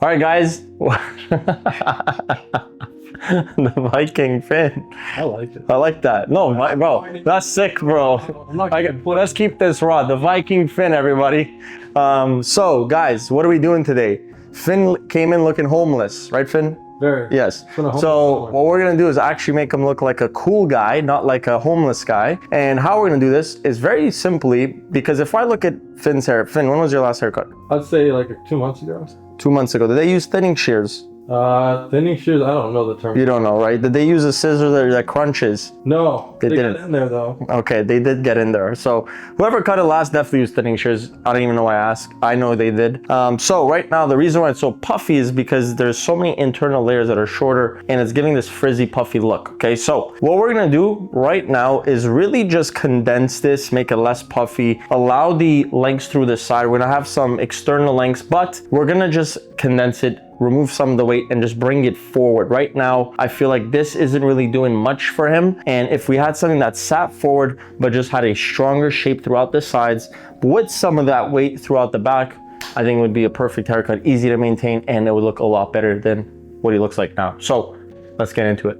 All right, guys. The Viking fin. I like it. I like that. No, bro, that's sick, bro. Let's keep this raw. The Viking fin, everybody. So, guys, what are we doing today? Finn came in looking homeless, right, Finn? Very. Yes. So what we're gonna do is actually make him look like a cool guy, not like a homeless guy. And how we're gonna do this is very simply, because if I look at Finn's hair, Finn, when was your last haircut? I'd say like 2 months ago. 2 months ago. Did they use thinning shears? Thinning shears, I don't know the term. You don't know, right? Did they use a scissor that crunches? No, they didn't. got in there though. Okay, they did get in there. So whoever cut it last definitely used thinning shears. I don't even know why I asked. I know they did. So right now, the reason why it's so puffy is because there's so many internal layers that are shorter and it's giving this frizzy, puffy look. Okay, so what we're gonna do right now is really just condense this, make it less puffy, allow the lengths through the side. We're gonna have some external lengths, but we're gonna just condense it, remove some of the weight and just bring it forward. Right now, I feel like this isn't really doing much for him. And if we had something that sat forward, but just had a stronger shape throughout the sides with some of that weight throughout the back, I think it would be a perfect haircut, easy to maintain, and it would look a lot better than what he looks like now. So let's get into it.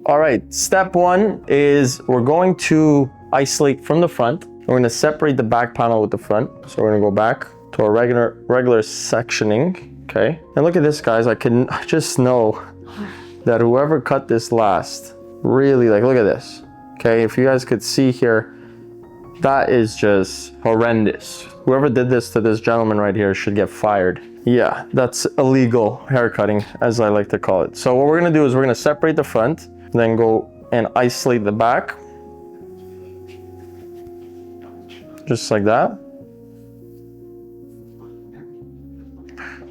All right, step one is we're going to isolate from the front. We're gonna separate the back panel with the front. So we're gonna go back to our regular sectioning, okay? And look at this, guys. I just know that whoever cut this last, really, like, look at this, okay? If you guys could see here, that is just horrendous. Whoever did this to this gentleman right here should get fired. Yeah, that's illegal haircutting, as I like to call it. So what we're gonna do is we're gonna separate the front, then go and isolate the back. Just like that.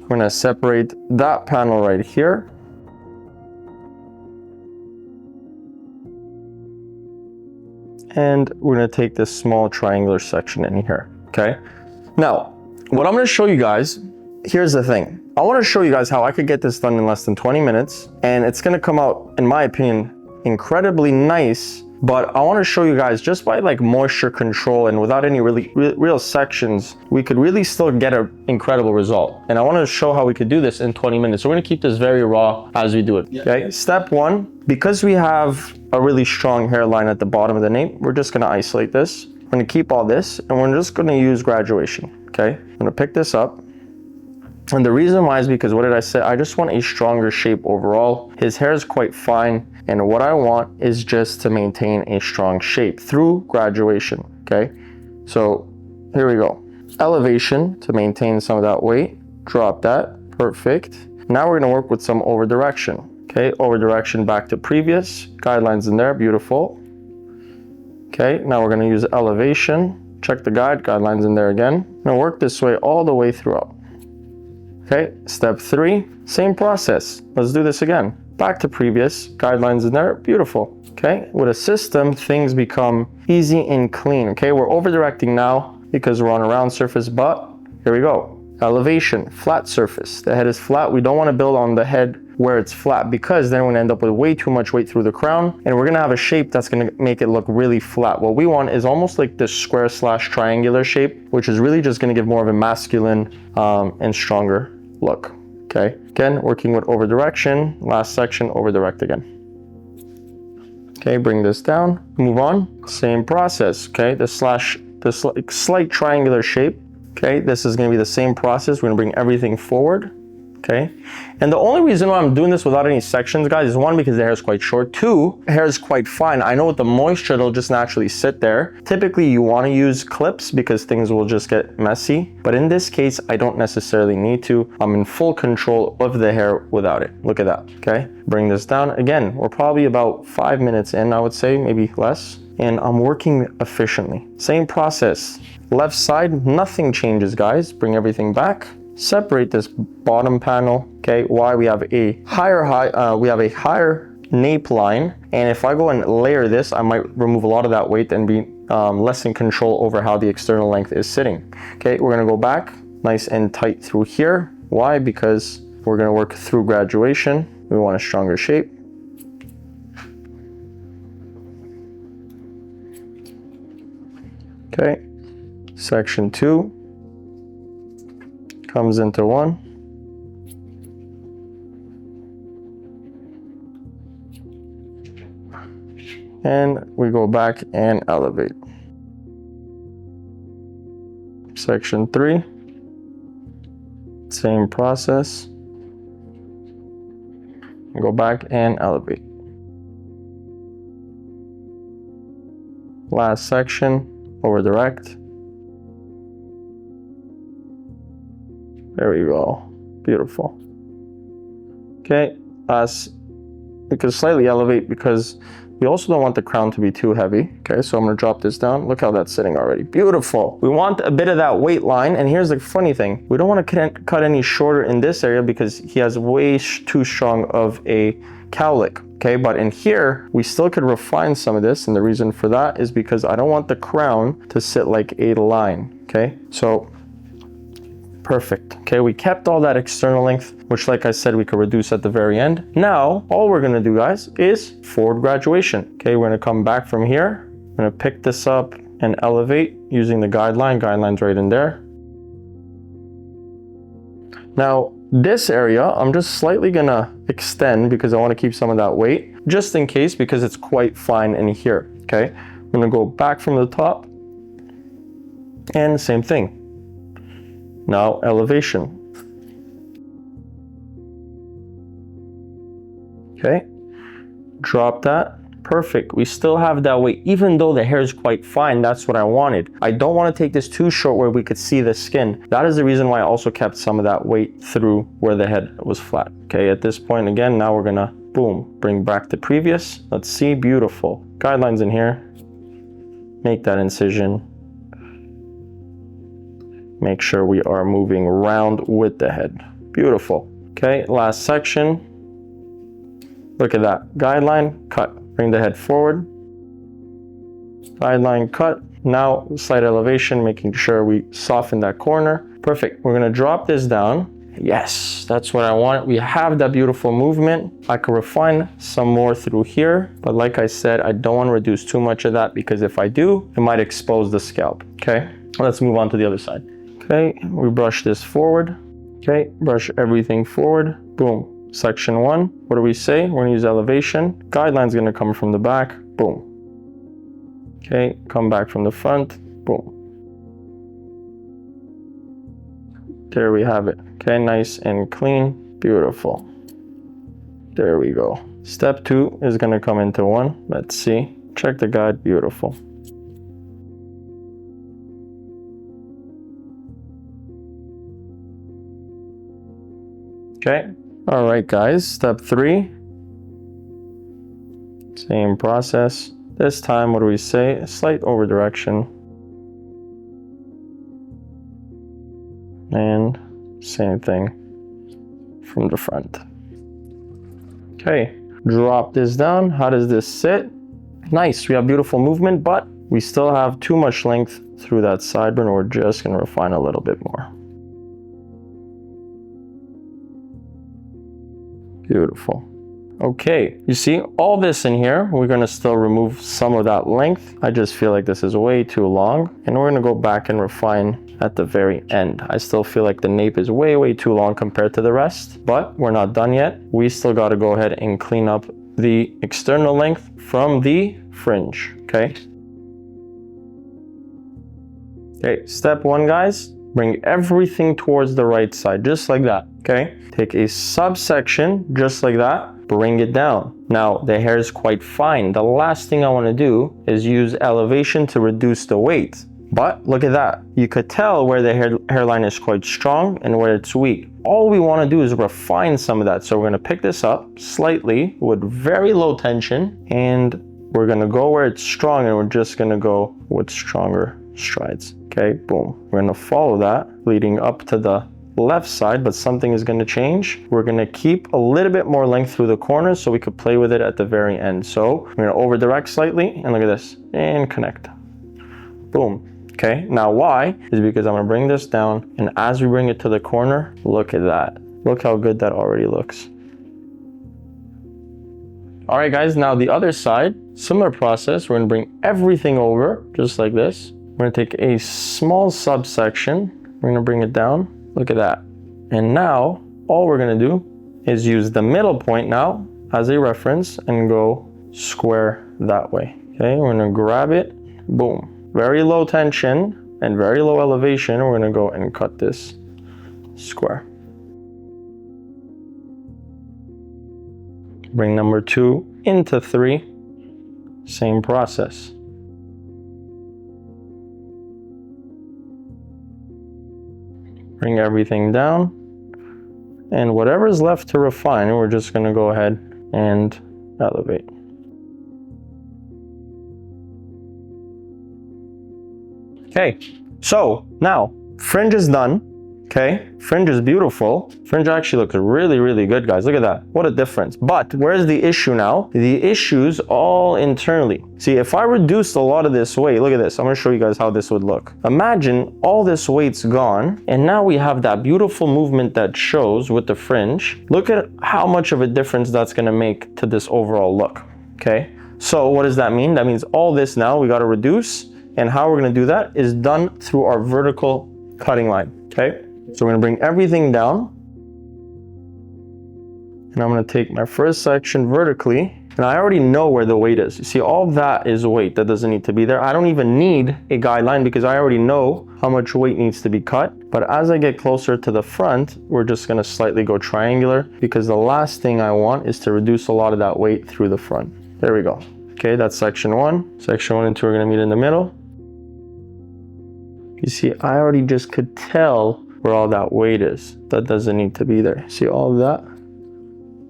We're gonna separate that panel right here. And we're gonna take this small triangular section in here, okay? Now, what I'm gonna show you guys, here's the thing. I wanna show you guys how I could get this done in less than 20 minutes, and it's gonna come out, in my opinion, incredibly nice, but I wanna show you guys just by like moisture control and without any real sections, we could really still get an incredible result. And I wanna show how we could do this in 20 minutes. So we're gonna keep this very raw as we do it, okay? Step one, because we have a really strong hairline at the bottom of the nape, we're just gonna isolate this. We're gonna keep all this, and we're just gonna use graduation, okay? I'm gonna pick this up. And the reason why is because, what did I say? I just want a stronger shape overall. His hair is quite fine, and what I want is just to maintain a strong shape through graduation, okay? So here we go. Elevation to maintain some of that weight. Drop that, perfect. Now we're gonna work with some over direction, okay? Over direction back to previous, guidelines in there, beautiful. Okay, now we're gonna use elevation. Check the guidelines in there again. Now work this way all the way throughout. Okay, step three, same process. Let's do this again. Back to previous, guidelines in there, beautiful. Okay, with a system, things become easy and clean. Okay, we're over directing now because we're on a round surface, but here we go. Elevation, flat surface. The head is flat. We don't want to build on the head where it's flat, because then we're gonna end up with way too much weight through the crown, and we're gonna have a shape that's gonna make it look really flat. What we want is almost like this square slash triangular shape, which is really just gonna give more of a masculine and stronger look. Okay, again, working with over direction, last section, over direct again. Okay, bring this down, move on, same process. Okay, this slight triangular shape. Okay, this is gonna be the same process. We're gonna bring everything forward. Okay, and the only reason why I'm doing this without any sections, guys, is one, because the hair is quite short. Two, hair is quite fine. I know with the moisture, it'll just naturally sit there. Typically, you want to use clips because things will just get messy. But in this case, I don't necessarily need to. I'm in full control of the hair without it. Look at that, okay? Bring this down. Again, we're probably about 5 minutes in, I would say, maybe less. And I'm working efficiently. Same process. Left side, nothing changes, guys. Bring everything back. Separate this bottom panel, okay? Why? We have a higher nape line, and if I go and layer this, I might remove a lot of that weight and be less in control over how the external length is sitting. Okay, we're gonna go back nice and tight through here. Why? Because we're gonna work through graduation. we want a stronger shape. Okay, section 2 comes into 1. And we go back and elevate. Section 3, same process. Go back and elevate. Last section, over direct. There we go, beautiful. Okay, we can slightly elevate because we also don't want the crown to be too heavy. Okay, so I'm gonna drop this down. Look how that's sitting already. Beautiful. We want a bit of that weight line. And here's the funny thing. We don't want to cut any shorter in this area because he has way too strong of a cowlick. Okay, but in here, we still could refine some of this. And the reason for that is because I don't want the crown to sit like a line. Okay, so perfect. Okay, we kept all that external length, which like I said, we could reduce at the very end. Now, all we're gonna do, guys, is forward graduation. Okay, we're gonna come back from here. I'm gonna pick this up and elevate using the guideline. Guideline's right in there. Now, this area, I'm just slightly gonna extend because I wanna keep some of that weight, just in case, because it's quite fine in here, okay? I'm gonna go back from the top and same thing. Now elevation. Okay, drop that. Perfect. We still have that weight, even though the hair is quite fine. That's what I wanted. I don't want to take this too short where we could see the skin. That is the reason why I also kept some of that weight through where the head was flat. Okay, at this point again, now we're gonna boom, bring back the previous. Let's see, beautiful. Guidelines in here. Make that incision. Make sure we are moving round with the head. Beautiful. Okay, last section. Look at that. Guideline, cut. Bring the head forward. Guideline, cut. Now, slight elevation, making sure we soften that corner. Perfect. We're gonna drop this down. Yes, that's what I want. We have that beautiful movement. I can refine some more through here, but like I said, I don't want to reduce too much of that because if I do, it might expose the scalp. Okay, let's move on to the other side. Okay, we brush this forward. Okay, brush everything forward. Boom. Section 1. What do we say? We're gonna use elevation. Guideline's gonna come from the back. Boom. Okay, come back from the front. Boom. There we have it. Okay, nice and clean. Beautiful. There we go. Step 2 is gonna come into 1. Let's see. Check the guide. Beautiful. Okay. All right, guys. Step 3. Same process. This time, what do we say? A slight over direction. And same thing from the front. Okay, drop this down. How does this sit? Nice, we have beautiful movement, but we still have too much length through that sideburn. We're just gonna refine a little bit more. Beautiful. Okay, you see all this in here, we're gonna still remove some of that length. I just feel like this is way too long, and we're gonna go back and refine at the very end. I still feel like the nape is way too long compared to the rest, but we're not done yet. We still gotta go ahead and clean up the external length from the fringe, okay? Okay, step 1, guys. Bring everything towards the right side, just like that, okay? Take a subsection, just like that, bring it down. Now, the hair is quite fine. The last thing I wanna do is use elevation to reduce the weight. But look at that. You could tell where the hairline is quite strong and where it's weak. All we wanna do is refine some of that. So we're gonna pick this up slightly with very low tension, and we're gonna go where it's strong, and we're just gonna go with stronger strides. Okay, boom. We're gonna follow that leading up to the left side, but something is gonna change. We're gonna keep a little bit more length through the corners so we could play with it at the very end. So we're gonna over direct slightly, and look at this, and connect. Boom. Okay, now why? Is because I'm gonna bring this down, and as we bring it to the corner, look at that. Look how good that already looks. All right, guys, now the other side, similar process. We're gonna bring everything over just like this. We're gonna take a small subsection. We're gonna bring it down. Look at that. And now all we're gonna do is use the middle point now as a reference and go square that way. Okay, we're gonna grab it, boom. Very low tension and very low elevation. We're gonna go and cut this square. Bring number 2 into 3, same process. Bring everything down, and whatever is left to refine, we're just gonna go ahead and elevate. Okay, so now fringe is done. Okay, fringe is beautiful. Fringe actually looks really, really good, guys. Look at that. What a difference. But where's the issue now? The issue's all internally. See, if I reduced a lot of this weight, look at this. I'm gonna show you guys how this would look. Imagine all this weight's gone, and now we have that beautiful movement that shows with the fringe. Look at how much of a difference that's gonna make to this overall look, okay? So what does that mean? That means all this now we gotta reduce, and how we're gonna do that is done through our vertical cutting line, okay? So we're gonna bring everything down, and I'm gonna take my first section vertically, and I already know where the weight is. You see, all that is weight that doesn't need to be there. I don't even need a guideline because I already know how much weight needs to be cut. But as I get closer to the front, we're just gonna slightly go triangular because the last thing I want is to reduce a lot of that weight through the front. There we go. Okay, that's section 1. Section 1 and 2 are gonna meet in the middle. You see, I already just could tell where all that weight is. That doesn't need to be there. See all of that?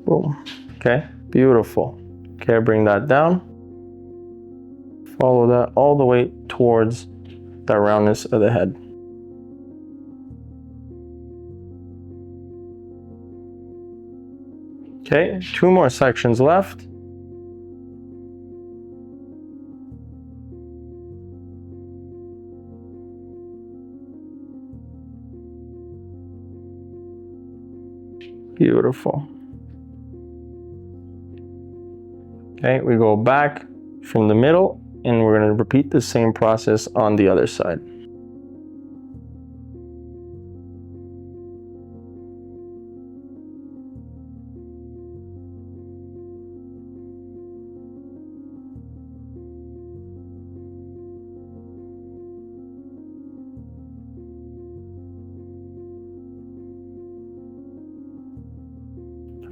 Boom. Okay, beautiful. Okay, I bring that down. Follow that all the way towards the roundness of the head. Okay, 2 more sections left. Beautiful. Okay, we go back from the middle and we're going to repeat the same process on the other side.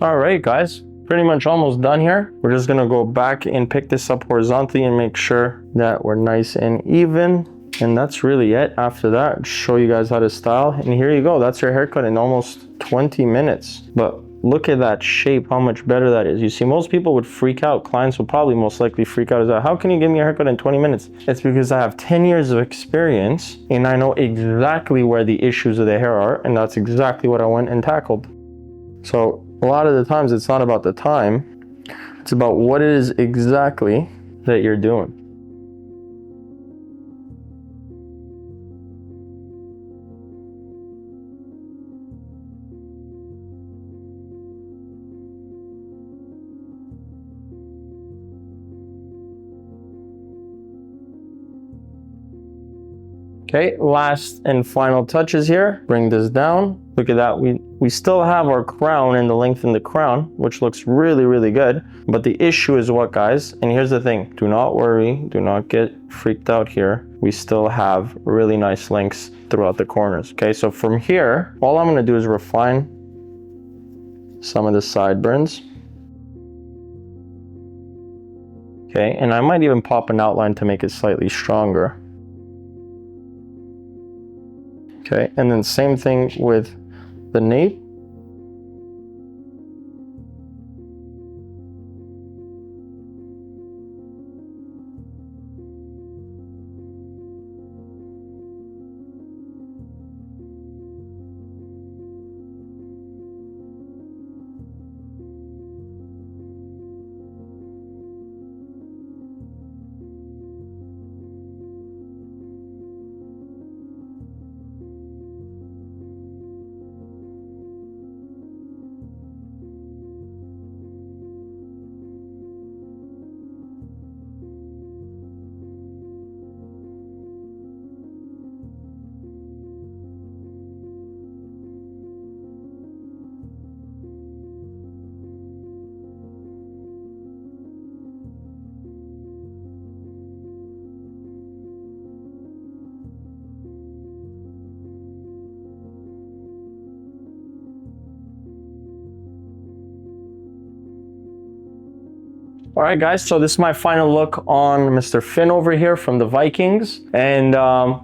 All right, guys, pretty much almost done here. We're just gonna go back and pick this up horizontally and make sure that we're nice and even. And that's really it. After that, show you guys how to style. And here you go, that's your haircut in almost 20 minutes. But look at that shape, how much better that is. You see, most people would freak out. Clients will probably most likely freak out. Is that, how can you give me a haircut in 20 minutes? It's because I have 10 years of experience and I know exactly where the issues of the hair are. And that's exactly what I went and tackled. So a lot of the times it's not about the time, it's about what it is exactly that you're doing. Okay, last and final touches here. Bring this down. Look at that. We still have our crown and the length in the crown, which looks really, really good. But the issue is what, guys? And here's the thing. Do not worry. Do not get freaked out here. We still have really nice lengths throughout the corners. Okay, so from here, all I'm going to do is refine some of the sideburns. Okay, and I might even pop an outline to make it slightly stronger. Okay, and then same thing with the nape. All right, guys, so this is my final look on Mr. Finn over here from the Vikings. And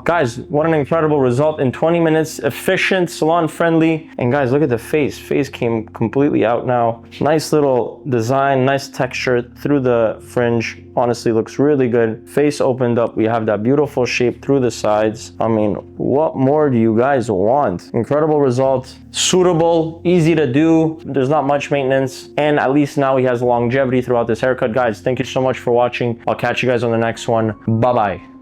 guys, what an incredible result in 20 minutes, efficient, salon friendly. And guys, look at the face. Face came completely out now. Nice little design, nice texture through the fringe. Honestly, looks really good. Face opened up. We have that beautiful shape through the sides. I mean, what more do you guys want? Incredible result. Suitable, easy to do. There's not much maintenance. And at least now he has longevity throughout this haircut. Guys, thank you so much for watching. I'll catch you guys on the next one. Bye-bye.